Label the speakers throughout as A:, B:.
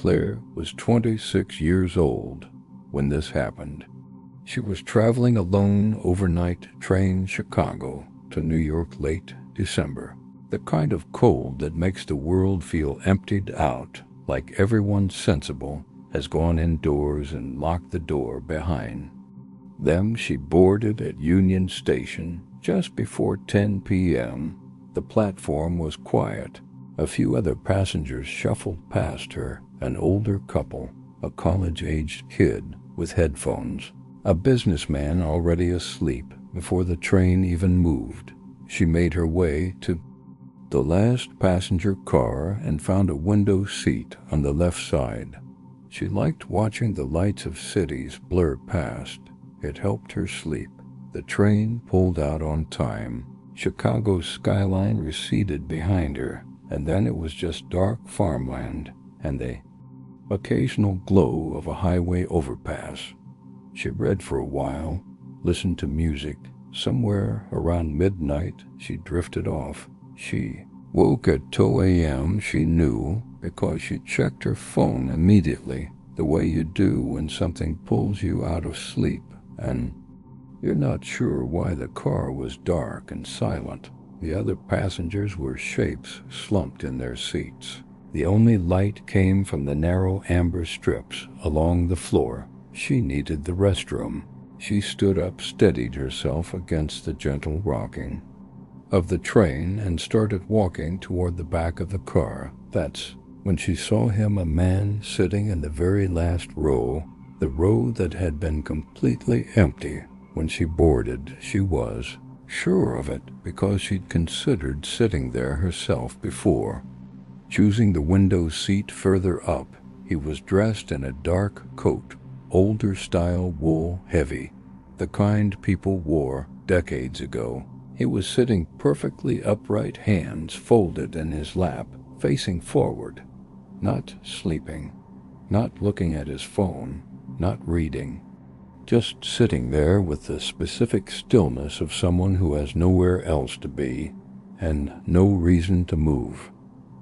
A: Claire was 26 years old when this happened. She was traveling alone overnight train Chicago to New York late December, the kind of cold that makes the world feel emptied out, like everyone sensible has gone indoors and locked the door behind them. She boarded at Union Station just before 10 p.m. The platform was quiet. A few other passengers shuffled past her, an older couple, a college-aged kid with headphones, a businessman already asleep before the train even moved. She made her way to the last passenger car and found a window seat on the left side. She liked watching the lights of cities blur past. It helped her sleep. The train pulled out on time. Chicago's skyline receded behind her, and then it was just dark farmland and the occasional glow of a highway overpass. She read for a while, listened to music. Somewhere around midnight, she drifted off. She woke at 2 a.m. She knew because she checked her phone immediately, the way you do when something pulls you out of sleep, and you're not sure why. The car was dark and silent. The other passengers were shapes slumped in their seats. The only light came from the narrow amber strips along the floor. She needed the restroom. She stood up, steadied herself against the gentle rocking of the train, and started walking toward the back of the car. That's when she saw him, a man sitting in the very last row, the row that had been completely empty when she boarded. She was sure of it because she'd considered sitting there herself before, choosing the window seat further up. He was dressed in a dark coat, older style wool, heavy, the kind people wore decades ago. He was sitting perfectly upright, hands folded in his lap, facing forward, not sleeping, not looking at his phone, not reading, just sitting there with the specific stillness of someone who has nowhere else to be and no reason to move.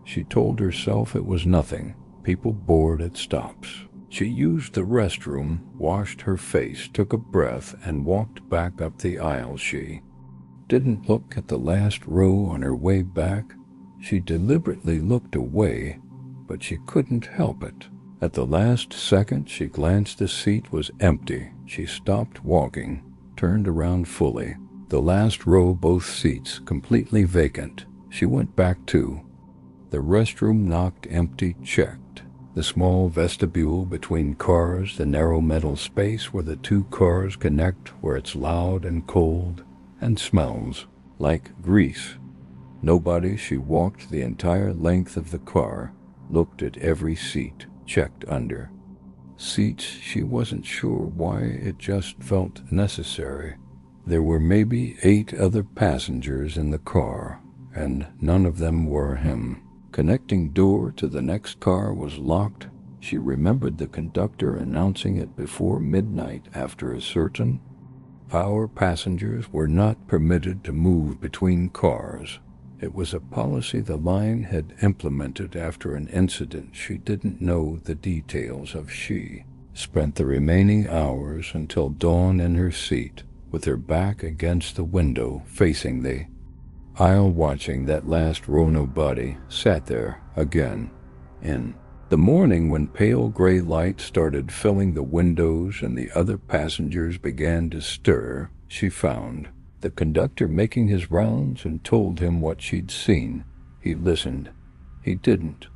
A: She told herself it was nothing. People bored at stops. She used the restroom, washed her face, took a breath, and walked back up the aisle. She didn't look at the last row on her way back. She deliberately looked away, but she couldn't help it. At the last second, she glanced. The seat was empty. She stopped walking, turned around fully. The last row, both seats completely vacant. She went back too. The restroom, knocked empty, checked. The small vestibule between cars, the narrow metal space where the two cars connect, where it's loud and cold and smells like grease. Nobody. She walked the entire length of the car, looked at every seat, checked under seats. She wasn't sure why, it just felt necessary. There were maybe 8 other passengers in the car, and none of them were him. Connecting door to the next car was locked. She remembered the conductor announcing it before midnight. After a certain hour, passengers were not permitted to move between cars. It was a policy the line had implemented after an incident she didn't know the details of. She spent the remaining hours until dawn in her seat, with her back against the window, facing the aisle, watching that last row. Nobody sat there again. In the morning, when pale gray light started filling the windows and the other passengers began to stir, she found the conductor making his rounds and told him what she'd seen. He listened. He didn't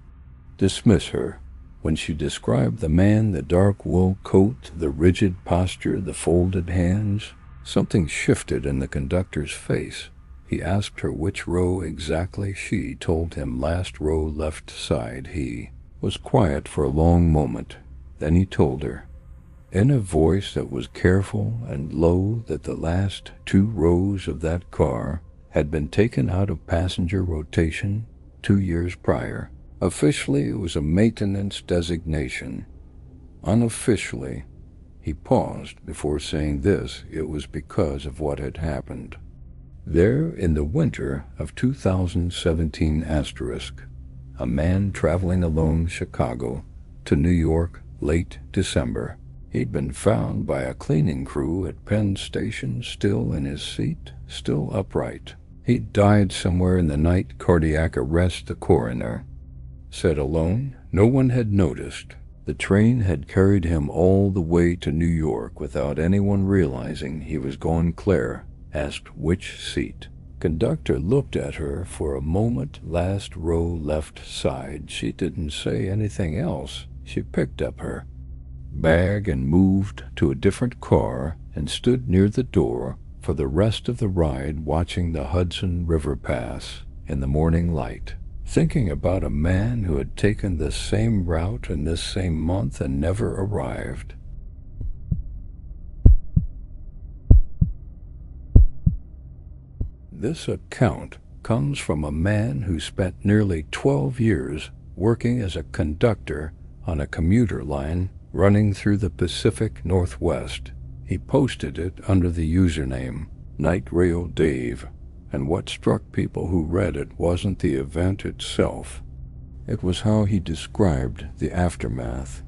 A: dismiss her. When she described the man, the dark wool coat, the rigid posture, the folded hands, something shifted in the conductor's face. He asked her which row exactly. She told him last row, left side. He was quiet for a long moment. Then he told her, in a voice that was careful and low, that the last 2 rows of that car had been taken out of passenger rotation 2 years prior. Officially, it was a maintenance designation. Unofficially, he paused before saying this, it was because of what had happened. There, in the winter of 2017 *, a man traveling alone Chicago to New York, late December. He'd been found by a cleaning crew at Penn Station, still in his seat, still upright. He'd died somewhere in the night, cardiac arrest, the coroner said alone. No one had noticed. The train had carried him all the way to New York without anyone realizing he was gone. Claire asked which seat. Conductor looked at her for a moment. Last row, left side. She didn't say anything else. She picked up her bag and moved to a different car and stood near the door for the rest of the ride, watching the Hudson River pass in the morning light, thinking about a man who had taken this same route in this same month and never arrived. This account comes from a man who spent nearly 12 years working as a conductor on a commuter line running through the Pacific Northwest. He posted it under the username Night Rail Dave, and what struck people who read it wasn't the event itself. It was how he described the aftermath,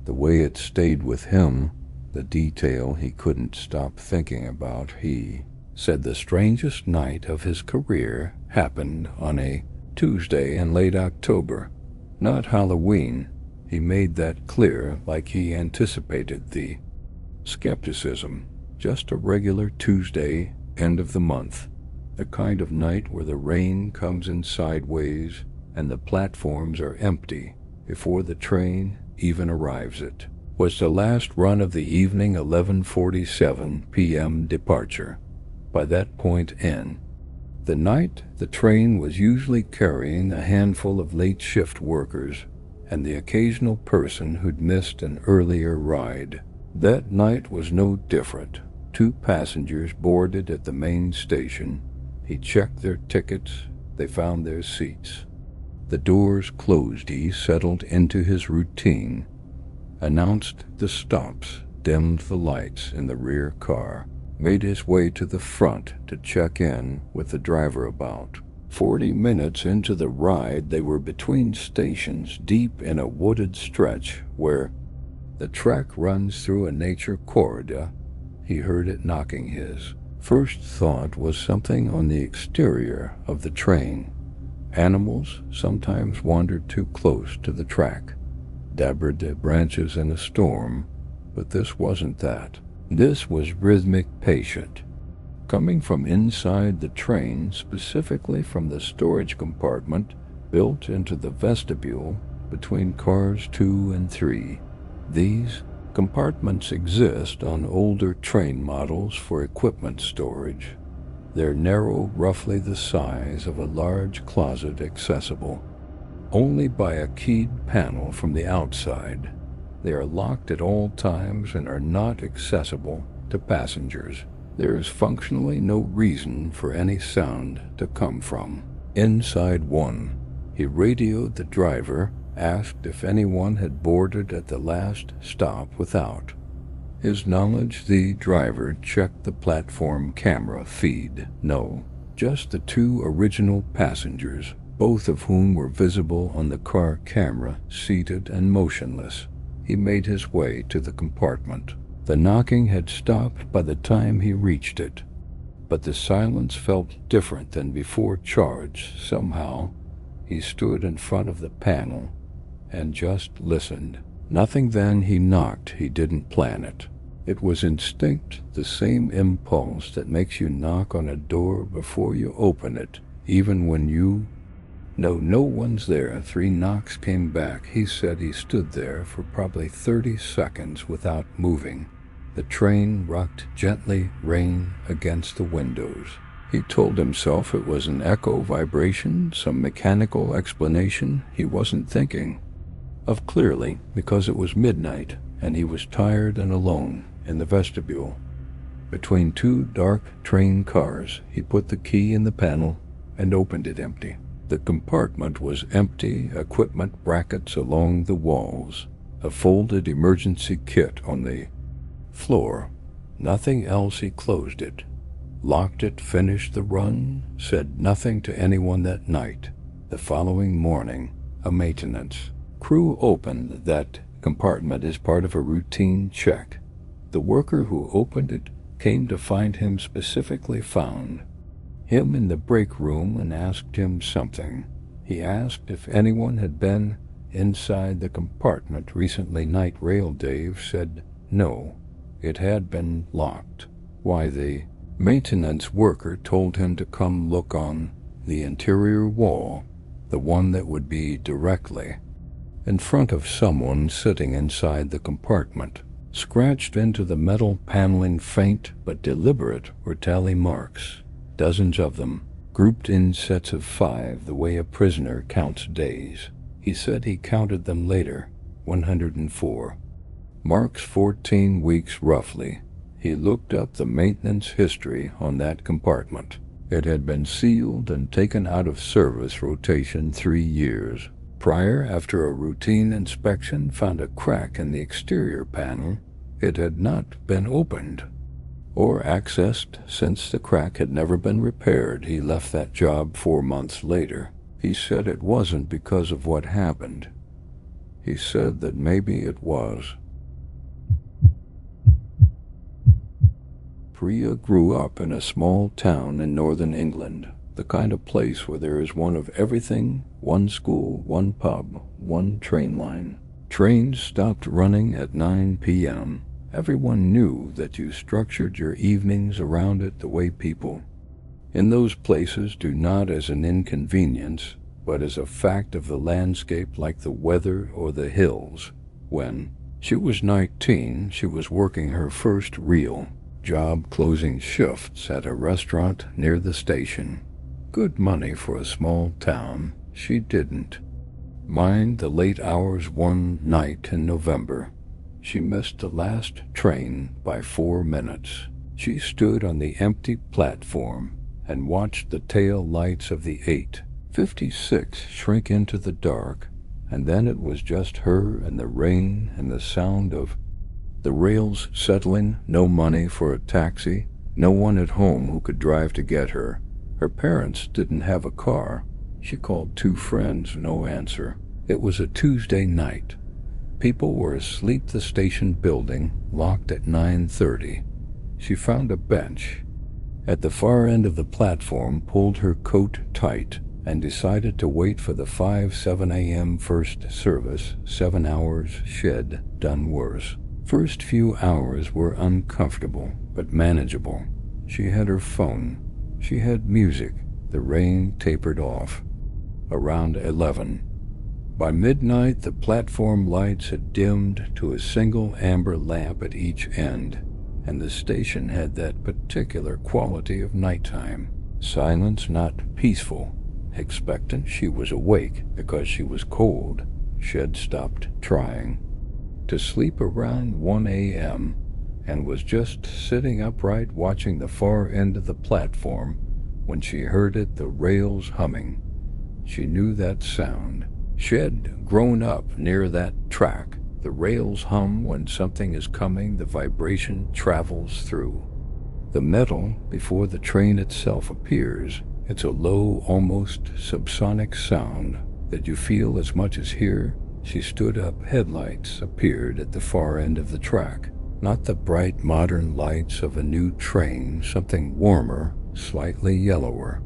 A: the way it stayed with him, the detail he couldn't stop thinking about. He said the strangest night of his career happened on a Tuesday in late October, not Halloween. He made that clear, like he anticipated the skepticism. Just a regular Tuesday, end of the month. The kind of night where the rain comes in sideways and the platforms are empty before the train even arrives. It was the last run of the evening 11:47 p.m. departure. By that point in the night, the train was usually carrying a handful of late shift workers and the occasional person who'd missed an earlier ride. That night was no different. 2 passengers boarded at the main station. He checked their tickets. They found their seats. The doors closed. He settled into his routine, announced the stops, dimmed the lights in the rear car, made his way to the front to check in with the driver. About 40 minutes into the ride, they were between stations, deep in a wooded stretch where the track runs through a nature corridor. He heard it knocking. His first thought was something on the exterior of the train. Animals sometimes wandered too close to the track, dabbered their branches in a storm, but this wasn't that. This was rhythmic, patient, coming from inside the train, specifically from the storage compartment built into the vestibule between cars 2 and 3. These compartments exist on older train models for equipment storage. They're narrow, roughly the size of a large closet, accessible only by a keyed panel from the outside. They are locked at all times and are not accessible to passengers. There is functionally no reason for any sound to come from. Inside one, he radioed the driver, asked if anyone had boarded at the last stop without his knowledge. The driver checked the platform camera feed. No, just the 2 original passengers, both of whom were visible on the car camera, seated and motionless. He made his way to the compartment. The knocking had stopped by the time he reached it, but the silence felt different than before. Charged somehow. He stood in front of the panel and just listened. Nothing. Then he knocked. He didn't plan it. It was instinct, the same impulse that makes you knock on a door before you open it, even when you know no one's there. 3 knocks came back. He said he stood there for probably 30 seconds without moving. The train rocked gently, rain against the windows. He told himself it was an echo vibration, some mechanical explanation he wasn't thinking of clearly, because it was midnight and he was tired and alone in the vestibule between 2 dark train cars. He put the key in the panel and opened it. Empty. The compartment was empty. Equipment brackets along the walls, a folded emergency kit on the floor. Nothing else. He closed it, locked it, finished the run, said nothing to anyone that night. The following morning, a maintenance crew opened that compartment as part of a routine check. The worker who opened it came to find him specifically found him in the break room and asked him something. He asked if anyone had been inside the compartment recently. Night Rail Dave said no, it had been locked. Why, the maintenance worker told him to come look on the interior wall, the one that would be directly in front of someone sitting inside the compartment. Scratched into the metal paneling, faint but deliberate, were tally marks, dozens of them, grouped in sets of 5 the way a prisoner counts days. He said he counted them later, 104. Marks 14 weeks roughly. He looked up the maintenance history on that compartment. It had been sealed and taken out of service rotation 3 years. Prior, after a routine inspection found a crack in the exterior panel, it had not been opened or accessed since the crack had never been repaired. He left that job 4 months later. He said it wasn't because of what happened. He said that maybe it was. Priya grew up in a small town in northern England, the kind of place where there is one of everything, one school, one pub, one train line. Trains stopped running at 9 p.m. Everyone knew that you structured your evenings around it the way people in those places do, not as an inconvenience, but as a fact of the landscape, like the weather or the hills. When she was 19, she was working her first real job, closing shifts at a restaurant near the station. Good money for a small town. She didn't mind the late hours. One night in November, she missed the last train by 4 minutes. She stood on the empty platform and watched the tail lights of the 856 shrink into the dark, and then it was just her and the rain and the sound of the rails settling. No money for a taxi, no one at home who could drive to get her. Her parents didn't have a car. She called 2 friends, no answer. It was a Tuesday night. People were asleep. The station building locked at 9:30. She found a bench at the far end of the platform, pulled her coat tight, and decided to wait for the 5:07 a.m. first service. 7 hours shed, done worse. First few hours were uncomfortable, but manageable. She had her phone. She had music. The rain tapered off around 11. By midnight, the platform lights had dimmed to a single amber lamp at each end, and the station had that particular quality of nighttime. Silence, not peaceful. Expectant, she was awake because she was cold. She had stopped trying to sleep around 1 a.m. and was just sitting upright watching the far end of the platform when she heard it, the rails humming. She knew that sound. She had grown up near that track. The rails hum when something is coming. The vibration travels through the metal before the train itself appears. It's a low, almost subsonic sound that you feel as much as hear. She stood up. Headlights appeared at the far end of the track. Not the bright modern lights of a new train, something warmer, slightly yellower.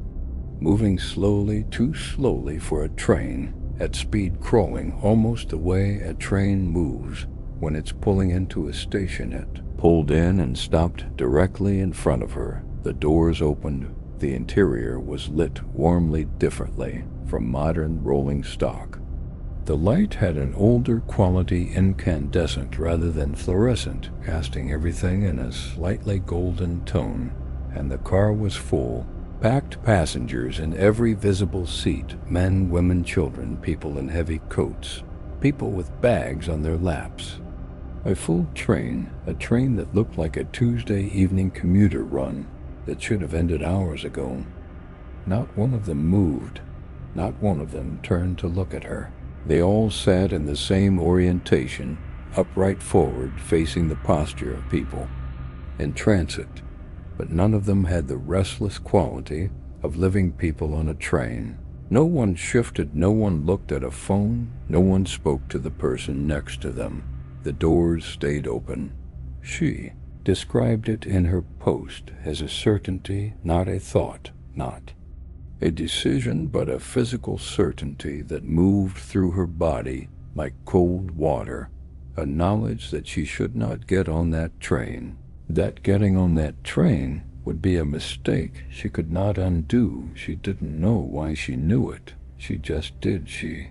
A: Moving slowly, too slowly for a train, at speed, crawling almost the way a train moves when it's pulling into a station. It pulled in and stopped directly in front of her. The doors opened. The interior was lit warmly, differently from modern rolling stock. The light had an older quality, incandescent rather than fluorescent, casting everything in a slightly golden tone, and the car was full. Packed passengers in every visible seat, men, women, children, people in heavy coats, people with bags on their laps. A full train, a train that looked like a Tuesday evening commuter run that should have ended hours ago. Not one of them moved. Not one of them turned to look at her. They all sat in the same orientation, upright forward, facing the posture of people in transit, but none of them had the restless quality of living people on a train. No one shifted, no one looked at a phone, no one spoke to the person next to them. The doors stayed open. She described it in her post as a certainty, not a thought, not a decision, but a physical certainty that moved through her body like cold water, a knowledge that she should not get on that train, that getting on that train would be a mistake she could not undo. She didn't know why she knew it. She just did. She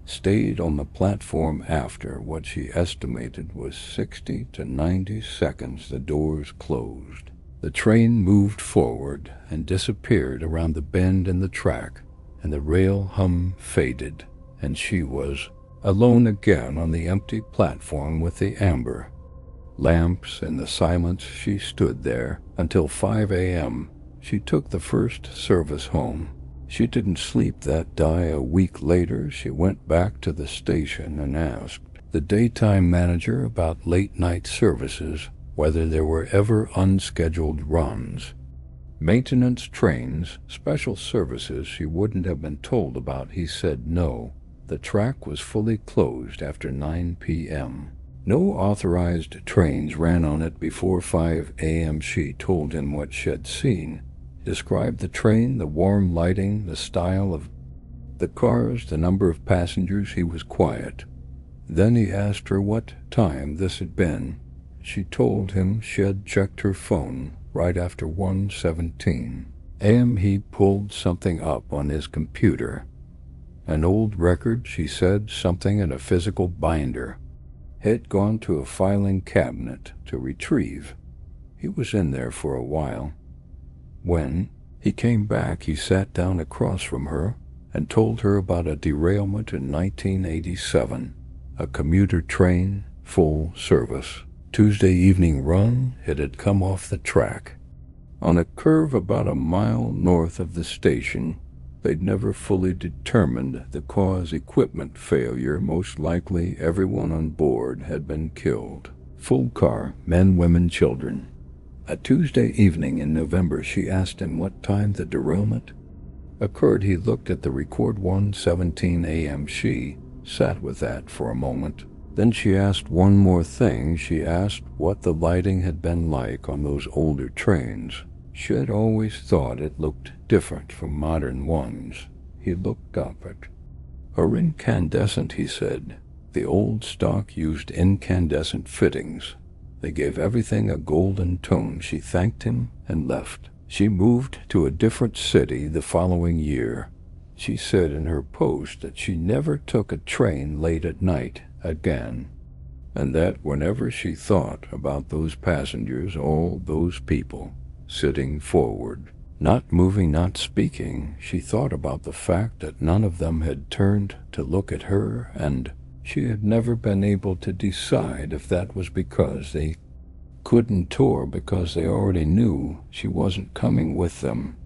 A: stayed on the platform after what she estimated was 60 to 90 seconds. The doors closed. The train moved forward and disappeared around the bend in the track, and the rail hum faded, and she was alone again on the empty platform with the amber lamps and the silence. She stood there until 5 a.m. She took the first service home. She didn't sleep that day. A week later, she went back to the station and asked the daytime manager about late-night services, whether there were ever unscheduled runs, maintenance trains, special services she wouldn't have been told about. He said no. The track was fully closed after 9 p.m. No authorized trains ran on it before 5 a.m. She told him what she'd seen, described the train, the warm lighting, the style of the cars, the number of passengers. He was quiet. Then he asked her what time this had been. She told him she'd checked her phone right after 1:17 a.m. He pulled something up on his computer. An old record, she said, something in a physical binder. Had gone to a filing cabinet to retrieve. He was in there for a while. When he came back, he sat down across from her and told her about a derailment in 1987, a commuter train, full service. Tuesday evening run, it had come off the track. On a curve about a mile north of the station, they'd never fully determined the cause. Equipment failure. Most likely everyone on board had been killed. Full car, men, women, children. A Tuesday evening in November, she asked him what time the derailment occurred. He looked at the record, 1:17 a.m. She sat with that for a moment. Then she asked one more thing. She asked what the lighting had been like on those older trains. She had always thought it looked different from modern ones. He looked up at her. Incandescent, he said. The old stock used incandescent fittings. They gave everything a golden tone. She thanked him and left. She moved to a different city the following year. She said in her post that she never took a train late at night again, and that whenever she thought about those passengers, all those people sitting forward, not moving, not speaking, she thought about the fact that none of them had turned to look at her, and she had never been able to decide if that was because they couldn't, or because they already knew she wasn't coming with them.